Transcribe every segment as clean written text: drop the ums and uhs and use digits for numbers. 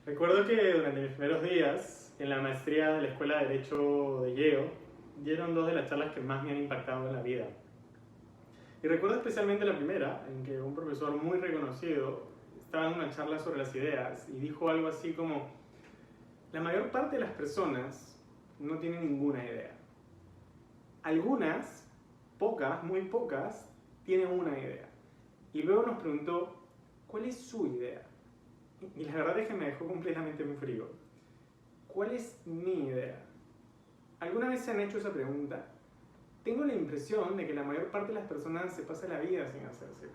Recuerdo que durante mis primeros días en la maestría de la Escuela de Derecho de Yale dieron dos de las charlas que más me han impactado en la vida. Y recuerdo especialmente la primera, en que un profesor muy reconocido estaba dando una charla sobre las ideas y dijo algo así como: la mayor parte de las personas no tienen ninguna idea. Algunas, pocas, muy pocas, tienen una idea. Y luego nos preguntó: ¿cuál es su idea? Y la verdad es que me dejó completamente en frío. ¿Cuál es mi idea? ¿Alguna vez se han hecho esa pregunta? Tengo la impresión de que la mayor parte de las personas se pasa la vida sin hacérsela.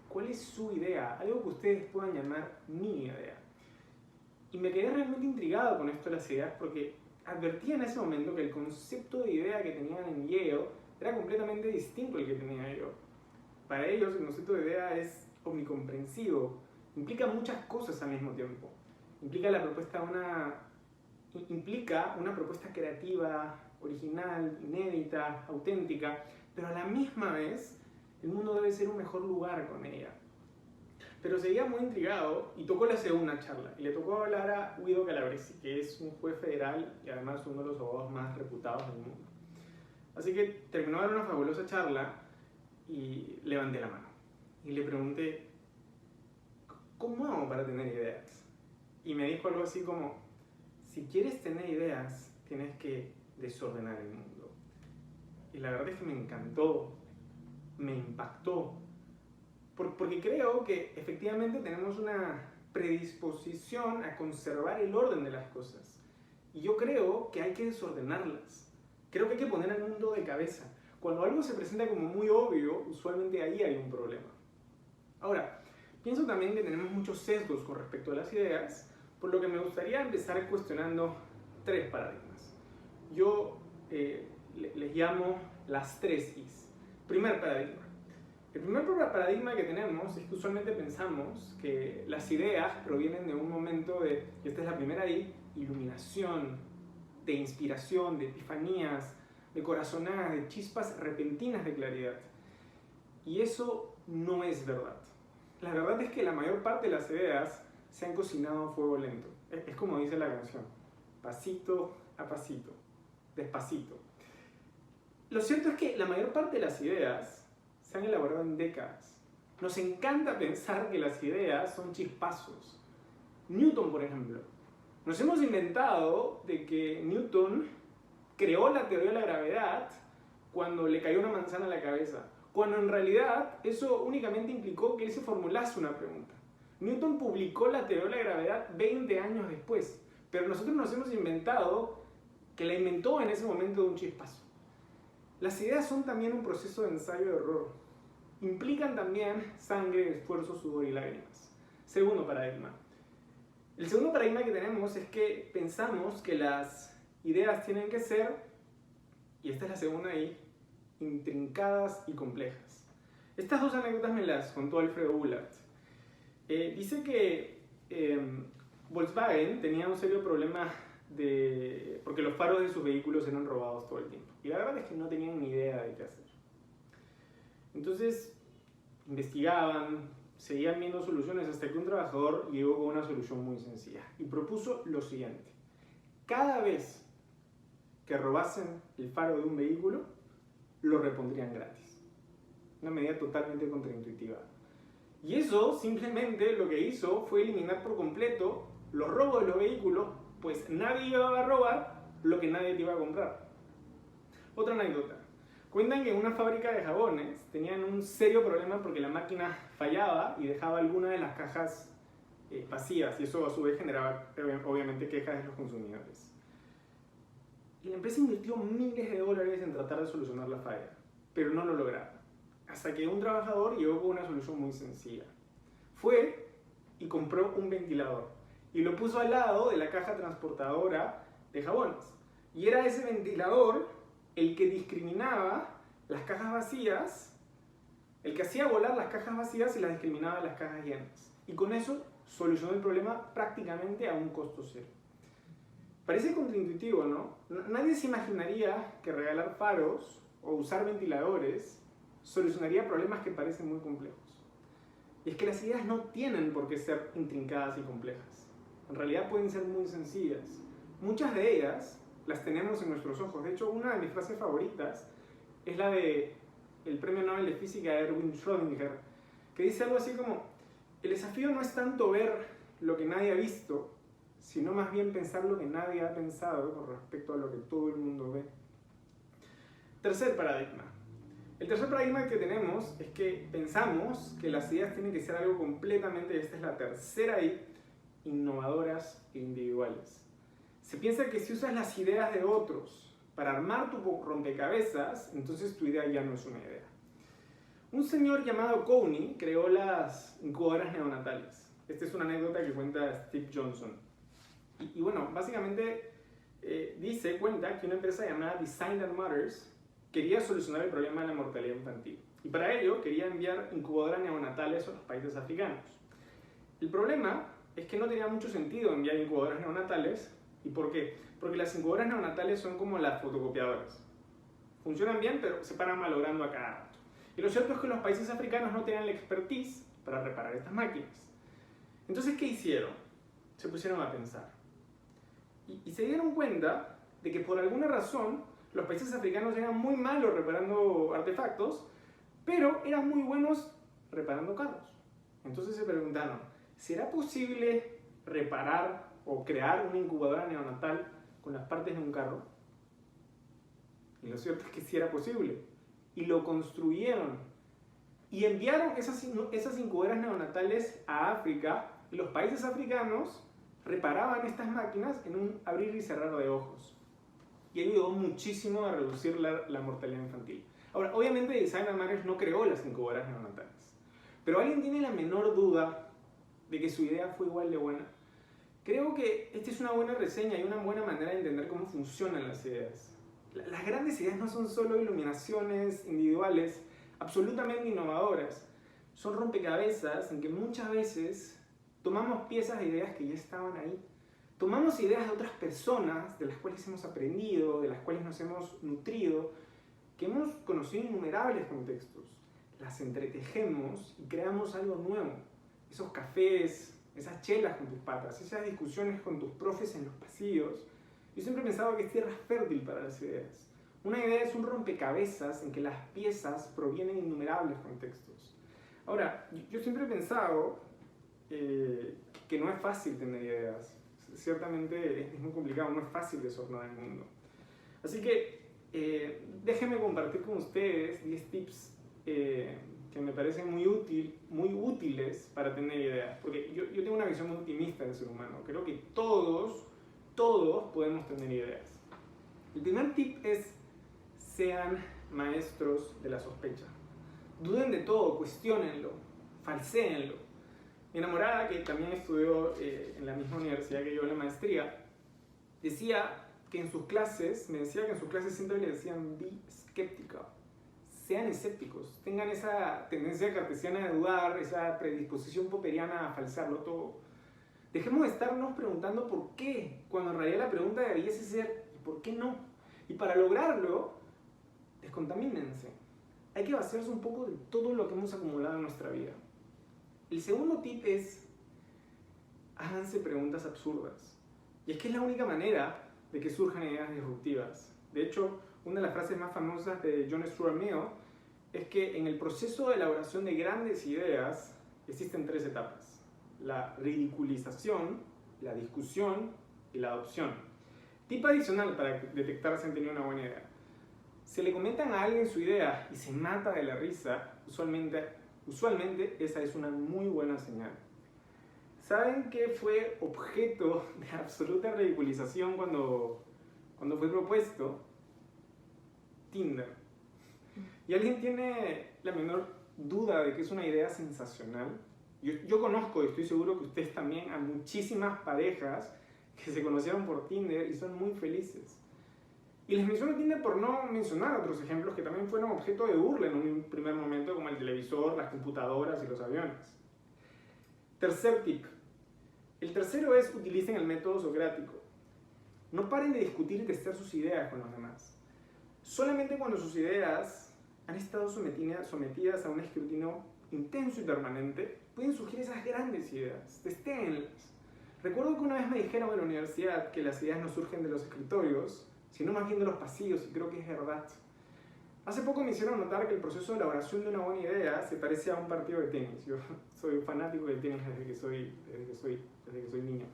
¿Cuál es su idea? Algo que ustedes puedan llamar mi idea. Y me quedé realmente intrigado con esto de las ideas porque advertí en ese momento que el concepto de idea que tenían en Yale era completamente distinto al que tenía yo. Para ellos el concepto de idea es omnicomprensivo, implica muchas cosas al mismo tiempo. Implica una propuesta creativa, original, inédita, auténtica, pero a la misma vez el mundo debe ser un mejor lugar con ella. Pero seguía muy intrigado y tocó la segunda charla. Y le tocó hablar a Guido Calabresi, que es un juez federal y además uno de los abogados más reputados del mundo. Así que terminó de dar una fabulosa charla y levanté la mano. Y le pregunté: ¿cómo hago para tener ideas? Y me dijo algo así como: si quieres tener ideas, tienes que desordenar el mundo. Y la verdad es que me encantó, me impactó, porque creo que efectivamente tenemos una predisposición a conservar el orden de las cosas. Y yo creo que hay que desordenarlas. Creo que hay que poner el mundo de cabeza. Cuando algo se presenta como muy obvio, usualmente ahí hay un problema. Ahora, pienso también que tenemos muchos sesgos con respecto a las ideas, por lo que me gustaría empezar cuestionando tres paradigmas. Yo les llamo las tres Is. Primer paradigma. El primer paradigma que tenemos es que usualmente pensamos que las ideas provienen de un momento de, y esta es la primera I, iluminación, de inspiración, de epifanías, de corazonadas, de chispas repentinas de claridad. Y eso no es verdad. La verdad es que la mayor parte de las ideas se han cocinado a fuego lento. Es como dice la canción: pasito a pasito, despacito. Lo cierto es que la mayor parte de las ideas se han elaborado en décadas. Nos encanta pensar que las ideas son chispazos. Newton, por ejemplo. Nos hemos inventado de que Newton creó la teoría de la gravedad cuando le cayó una manzana a la cabeza, cuando en realidad eso únicamente implicó que él se formulase una pregunta. Newton publicó la teoría de la gravedad 20 años después, pero nosotros nos hemos inventado que la inventó en ese momento de un chispazo. Las ideas son también un proceso de ensayo-error. Implican también sangre, esfuerzo, sudor y lágrimas. Segundo paradigma. El segundo paradigma que tenemos es que pensamos que las ideas tienen que ser, y esta es la segunda I, intrincadas y complejas. Estas dos anécdotas me las contó Alfredo Bullard. Dice que Volkswagen tenía un serio problema porque los faros de sus vehículos eran robados todo el tiempo. Y la verdad es que no tenían ni idea de qué hacer. Entonces investigaban, seguían viendo soluciones hasta que un trabajador llegó con una solución muy sencilla y propuso lo siguiente: cada vez que robasen el faro de un vehículo, lo repondrían gratis. Una medida totalmente contraintuitiva. Y eso simplemente lo que hizo fue eliminar por completo los robos de los vehículos, pues nadie iba a robar lo que nadie te iba a comprar. Otra anécdota. Cuentan que en una fábrica de jabones tenían un serio problema porque la máquina fallaba y dejaba alguna de las cajas vacías, y eso a su vez generaba obviamente quejas de los consumidores. Y la empresa invirtió miles de dólares en tratar de solucionar la falla, pero no lo lograron. Hasta que un trabajador llegó con una solución muy sencilla. Fue y compró un ventilador y lo puso al lado de la caja transportadora de jabones. Y era ese ventilador el que discriminaba las cajas vacías, el que hacía volar las cajas vacías y las discriminaba de las cajas llenas. Y con eso solucionó el problema prácticamente a un costo cero. Parece contraintuitivo, ¿no? Nadie se imaginaría que regalar faros o usar ventiladores solucionaría problemas que parecen muy complejos. Y es que las ideas no tienen por qué ser intrincadas y complejas. en realidad pueden ser muy sencillas. Muchas de ellas las tenemos en nuestros ojos. De hecho, una de mis frases favoritas es la de el premio Nobel de Física Erwin Schrödinger, que dice algo así como: el desafío no es tanto ver lo que nadie ha visto, sino más bien pensar lo que nadie ha pensado con respecto a lo que todo el mundo ve. Tercer paradigma. El tercer paradigma que tenemos es que pensamos que las ideas tienen que ser algo completamente, esta es la tercera I, innovadoras e individuales. Se piensa que si usas las ideas de otros para armar tu rompecabezas, entonces tu idea ya no es una idea. Un señor llamado Cowney creó las incubadoras neonatales. Esta es una anécdota que cuenta Steve Johnson. Y bueno, básicamente cuenta que una empresa llamada Design That Matters quería solucionar el problema de la mortalidad infantil. Y para ello quería enviar incubadoras neonatales a los países africanos. El problema es que no tenía mucho sentido enviar incubadoras neonatales. ¿Y por qué? Porque las incubadoras neonatales son como las fotocopiadoras. Funcionan bien, pero se paran malogrando a cada rato. Y lo cierto es que los países africanos no tenían la expertise para reparar estas máquinas. Entonces, ¿qué hicieron? Se pusieron a pensar. Y se dieron cuenta de que por alguna razón los países africanos eran muy malos reparando artefactos, pero eran muy buenos reparando carros. Entonces se preguntaron, ¿será posible reparar o crear una incubadora neonatal con las partes de un carro? Y lo cierto es que sí era posible. Y lo construyeron. Y enviaron esas incubadoras neonatales a África, y los países africanos reparaban estas máquinas en un abrir y cerrar de ojos. Y ayudó muchísimo a reducir la mortalidad infantil. Ahora, obviamente Design That Matters no creó las incubadoras neonatales. Pero ¿alguien tiene la menor duda de que su idea fue igual de buena? Creo que esta es una buena reseña y una buena manera de entender cómo funcionan las ideas. Las grandes ideas no son solo iluminaciones individuales absolutamente innovadoras. Son rompecabezas en que muchas veces tomamos piezas de ideas que ya estaban ahí. Tomamos ideas de otras personas, de las cuales hemos aprendido, de las cuales nos hemos nutrido, que hemos conocido en innumerables contextos. Las entretejemos y creamos algo nuevo. Esos cafés, esas chelas con tus patas, esas discusiones con tus profes en los pasillos. Yo siempre he pensado que es tierra fértil para las ideas. Una idea es un rompecabezas en que las piezas provienen de innumerables contextos. Ahora, yo siempre he pensado que no es fácil tener ideas. Ciertamente es muy complicado, no es fácil desordenar el mundo. Así que déjenme compartir con ustedes 10 tips que me parecen muy útiles para tener ideas. Porque yo tengo una visión muy optimista del ser humano. Creo que todos podemos tener ideas. El primer tip es: sean maestros de la sospecha. Duden de todo, cuestiónenlo, falséenlo. Mi enamorada, que también estudió en la misma universidad que yo, la maestría, me decía que en sus clases siempre le decían be skeptical. Sean escépticos, tengan esa tendencia cartesiana de dudar, esa predisposición popperiana a falsearlo todo. Dejemos de estarnos preguntando por qué, cuando en realidad la pregunta debiese ser ¿y por qué no? Y para lograrlo, descontamínense. Hay que vaciarse un poco de todo lo que hemos acumulado en nuestra vida. El segundo tip es: háganse preguntas absurdas. Y es que es la única manera de que surjan ideas disruptivas. De hecho, una de las frases más famosas de John Stuart Mill es que en el proceso de elaboración de grandes ideas existen 3 etapas: la ridiculización, la discusión y la adopción. Tip adicional para detectar si han tenido una buena idea: si le comentan a alguien su idea y se mata de la risa, usualmente esa es una muy buena señal. ¿Saben qué fue objeto de absoluta ridiculización cuando fue propuesto? Tinder. ¿Y alguien tiene la menor duda de que es una idea sensacional? Yo conozco, y estoy seguro que ustedes también, a muchísimas parejas que se conocieron por Tinder y son muy felices. Y les menciono Tinder por no mencionar otros ejemplos que también fueron objeto de burla en un primer momento, como el televisor, las computadoras y los aviones. Tercer tip. El tercero es: utilicen el método socrático. No paren de discutir y testear sus ideas con los demás. Solamente cuando sus ideas han estado sometidas a un escrutinio intenso y permanente, pueden surgir esas grandes ideas. Testéenlas. Recuerdo que una vez me dijeron en la universidad que las ideas no surgen de los escritorios, sino más bien de los pasillos, y creo que es verdad. Hace poco me hicieron notar que el proceso de elaboración de una buena idea se parece a un partido de tenis. Yo soy fanático del tenis desde que soy niño.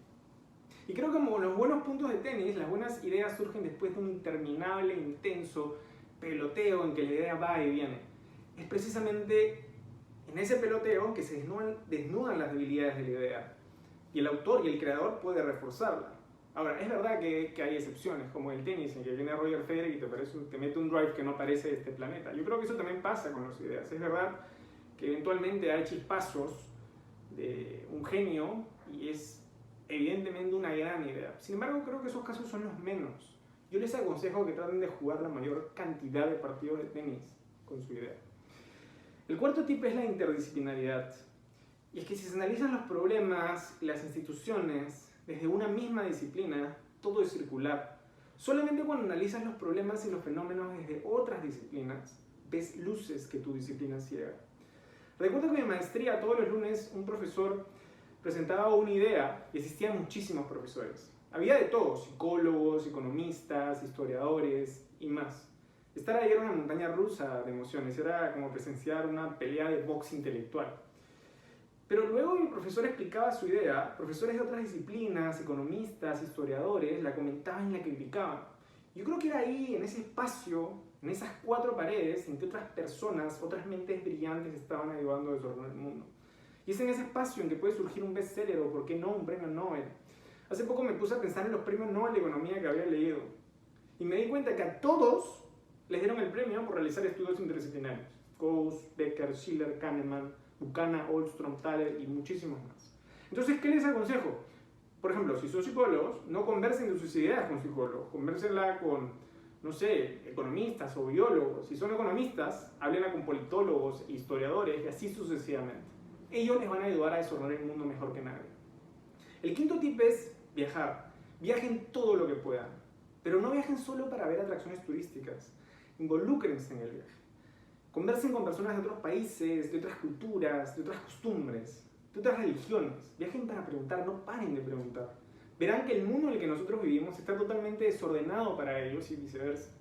Y creo que como los buenos puntos de tenis, las buenas ideas surgen después de un interminable, intenso peloteo en que la idea va y viene. Es precisamente en ese peloteo que se desnudan las debilidades de la idea. Y el autor y el creador puede reforzarla. Ahora, es verdad que hay excepciones, como el tenis, en que viene Roger Federer y te mete un drive que no parece de este planeta. Yo creo que eso también pasa con las ideas. Es verdad que eventualmente hay chispazos de un genio y es evidentemente una gran idea. Sin embargo, creo que esos casos son los menos. Yo les aconsejo que traten de jugar la mayor cantidad de partidos de tenis con su idea. El cuarto tip es la interdisciplinaridad. Y es que si se analizan los problemas y las instituciones desde una misma disciplina, todo es circular. Solamente cuando analizas los problemas y los fenómenos desde otras disciplinas, ves luces que tu disciplina ciega. Recuerdo que en mi maestría todos los lunes un profesor presentaba una idea y existían muchísimos profesores. Había de todos, psicólogos, economistas, historiadores y más. Estar ahí era una montaña rusa de emociones, era como presenciar una pelea de box intelectual. Pero luego mi profesor explicaba su idea, profesores de otras disciplinas, economistas, historiadores, la comentaban y la criticaban. Yo creo que era ahí, en ese espacio, en esas cuatro paredes, en que otras personas, otras mentes brillantes estaban ayudando a desordenar el mundo. Y es en ese espacio en que puede surgir un bestseller o, ¿por qué no, un premio Nobel? Hace poco me puse a pensar en los premios Nobel de Economía que había leído. Y me di cuenta que a todos les dieron el premio por realizar estudios interdisciplinarios. Gauss, Becker, Schiller, Kahneman, Buchanan, Ostrom, Thaler y muchísimos más. Entonces, ¿qué les aconsejo? Por ejemplo, si son psicólogos, no conversen de sus ideas con psicólogos, conversenla con, no sé, economistas o biólogos. Si son economistas, háblenla con politólogos, historiadores y así sucesivamente. Ellos les van a ayudar a desordenar el mundo mejor que nadie. El quinto tip es viajar. Viajen todo lo que puedan, pero no viajen solo para ver atracciones turísticas. Involúcrense en el viaje. Conversen con personas de otros países, de otras culturas, de otras costumbres, de otras religiones. Viajen para preguntar, no paren de preguntar. Verán que el mundo en el que nosotros vivimos está totalmente desordenado para ellos y viceversa.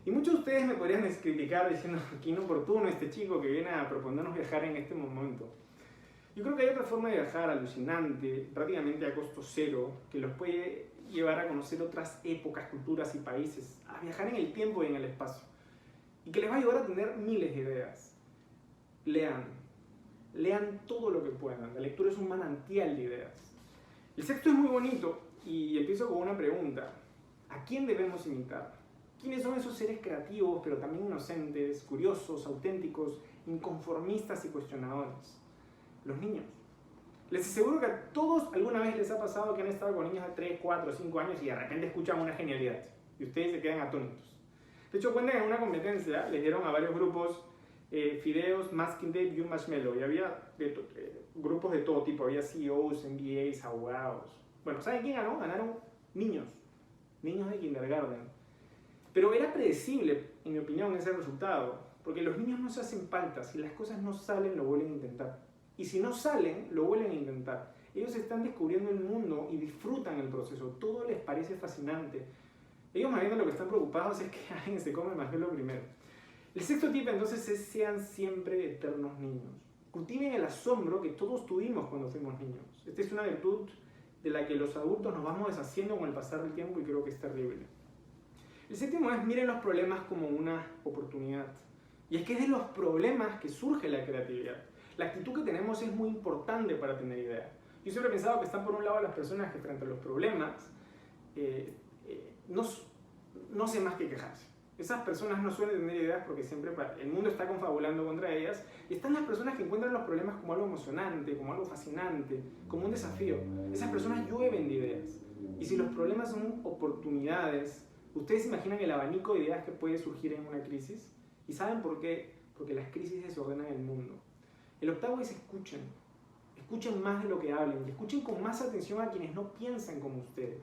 Y muchos de ustedes me podrían criticar diciendo que inoportuno este chico que viene a proponernos viajar en este momento. Yo creo que hay otra forma de viajar alucinante, prácticamente a costo cero, que los puede llevar a conocer otras épocas, culturas y países, a viajar en el tiempo y en el espacio. Y que les va a ayudar a tener miles de ideas. Lean todo lo que puedan. La lectura es un manantial de ideas. El sexto es muy bonito y empiezo con una pregunta. ¿A quién debemos imitar? ¿Quiénes son esos seres creativos, pero también inocentes, curiosos, auténticos, inconformistas y cuestionadores? Los niños. Les aseguro que a todos alguna vez les ha pasado que han estado con niños de 3, 4, 5 años y de repente escuchan una genialidad y ustedes se quedan atónitos. De hecho, cuentan en una competencia, les dieron a varios grupos fideos, masking tape y un marshmallow. Y había grupos de todo tipo, había CEOs, MBAs, abogados. Bueno, ¿saben quién ganó? Ganaron niños de kindergarten. Pero era predecible, en mi opinión, ese resultado, porque los niños no se hacen falta. Si las cosas no salen, lo vuelven a intentar. Y si no salen, lo vuelven a intentar. Ellos están descubriendo el mundo y disfrutan el proceso. Todo les parece fascinante. Ellos más bien lo que están preocupados es que alguien se come el marshmallow primero. El sexto tip entonces es: sean siempre eternos niños. Cultiven el asombro que todos tuvimos cuando fuimos niños. Esta es una virtud de la que los adultos nos vamos deshaciendo con el pasar del tiempo y creo que es terrible. El séptimo es: miren los problemas como una oportunidad. Y es que es de los problemas que surge la creatividad. La actitud que tenemos es muy importante para tener ideas. Yo siempre he pensado que están por un lado las personas que frente a los problemas no sé más que quejarse. Esas personas no suelen tener ideas porque siempre el mundo está confabulando contra ellas. Y están las personas que encuentran los problemas como algo emocionante, como algo fascinante, como un desafío. Esas personas llueven de ideas. Y si los problemas son oportunidades, ¿ustedes imaginan el abanico de ideas que puede surgir en una crisis? ¿Y saben por qué? Porque las crisis desordenan el mundo. El octavo es escuchen. Escuchen más de lo que hablen. Y escuchen con más atención a quienes no piensan como ustedes.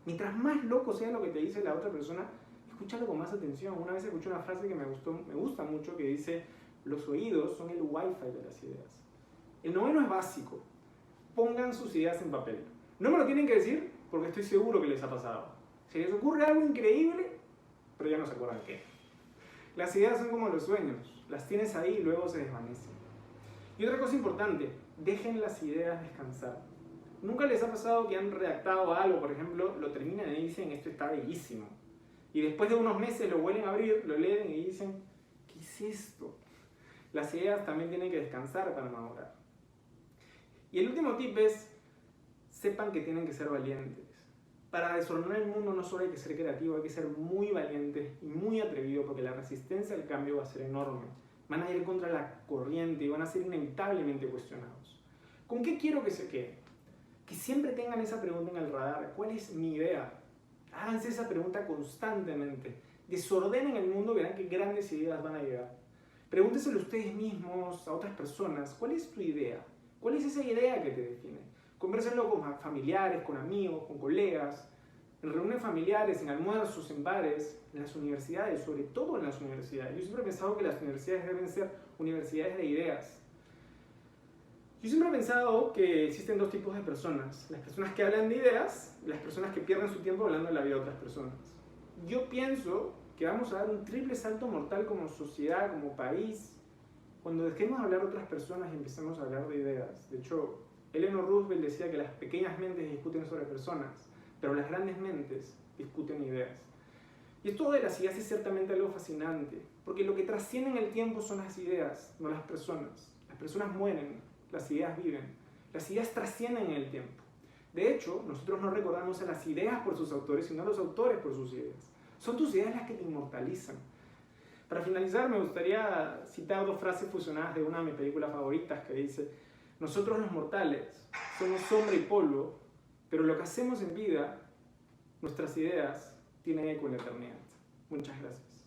Mientras más loco sea lo que te dice la otra persona, escúchalo con más atención. Una vez escuché una frase que me gusta mucho, que dice: los oídos son el wifi de las ideas. El noveno es básico. Pongan sus ideas en papel. No me lo tienen que decir porque estoy seguro que les ha pasado. Se les ocurre algo increíble, pero ya no se acuerdan qué. Las ideas son como los sueños, las tienes ahí y luego se desvanecen. Y otra cosa importante, dejen las ideas descansar. ¿Nunca les ha pasado que han redactado algo, por ejemplo, lo terminan y dicen, esto está bellísimo? Y después de unos meses lo vuelven a abrir, lo leen y dicen, ¿qué es esto? Las ideas también tienen que descansar para madurar. Y el último tip es, sepan que tienen que ser valientes. Para desordenar el mundo no solo hay que ser creativo, hay que ser muy valiente y muy atrevido porque la resistencia al cambio va a ser enorme. Van a ir contra la corriente y van a ser inevitablemente cuestionados. ¿Con qué quiero que se queden? Que siempre tengan esa pregunta en el radar. ¿Cuál es mi idea? Háganse esa pregunta constantemente. Desordenen el mundo, verán que grandes ideas van a llegar. Pregúnteselo ustedes mismos, a otras personas. ¿Cuál es tu idea? ¿Cuál es esa idea que te define? Convérsenlo con familiares, con amigos, con colegas, en reuniones familiares, en almuerzos, en bares, en las universidades, sobre todo en las universidades. Yo siempre he pensado que las universidades deben ser universidades de ideas. Yo siempre he pensado que existen dos tipos de personas. Las personas que hablan de ideas y las personas que pierden su tiempo hablando de la vida de otras personas. Yo pienso que vamos a dar un triple salto mortal como sociedad, como país, cuando dejemos de hablar de otras personas y empecemos a hablar de ideas. De hecho, Eleanor Roosevelt decía que las pequeñas mentes discuten sobre personas, pero las grandes mentes discuten ideas. Y esto de las ideas es ciertamente algo fascinante, porque lo que trasciende en el tiempo son las ideas, no las personas. Las personas mueren, las ideas viven. Las ideas trascienden en el tiempo. De hecho, nosotros no recordamos a las ideas por sus autores, sino a los autores por sus ideas. Son tus ideas las que te inmortalizan. Para finalizar, me gustaría citar dos frases fusionadas de una de mis películas favoritas que dice: nosotros los mortales somos sombra y polvo, pero lo que hacemos en vida, nuestras ideas, tienen eco en la eternidad. Muchas gracias.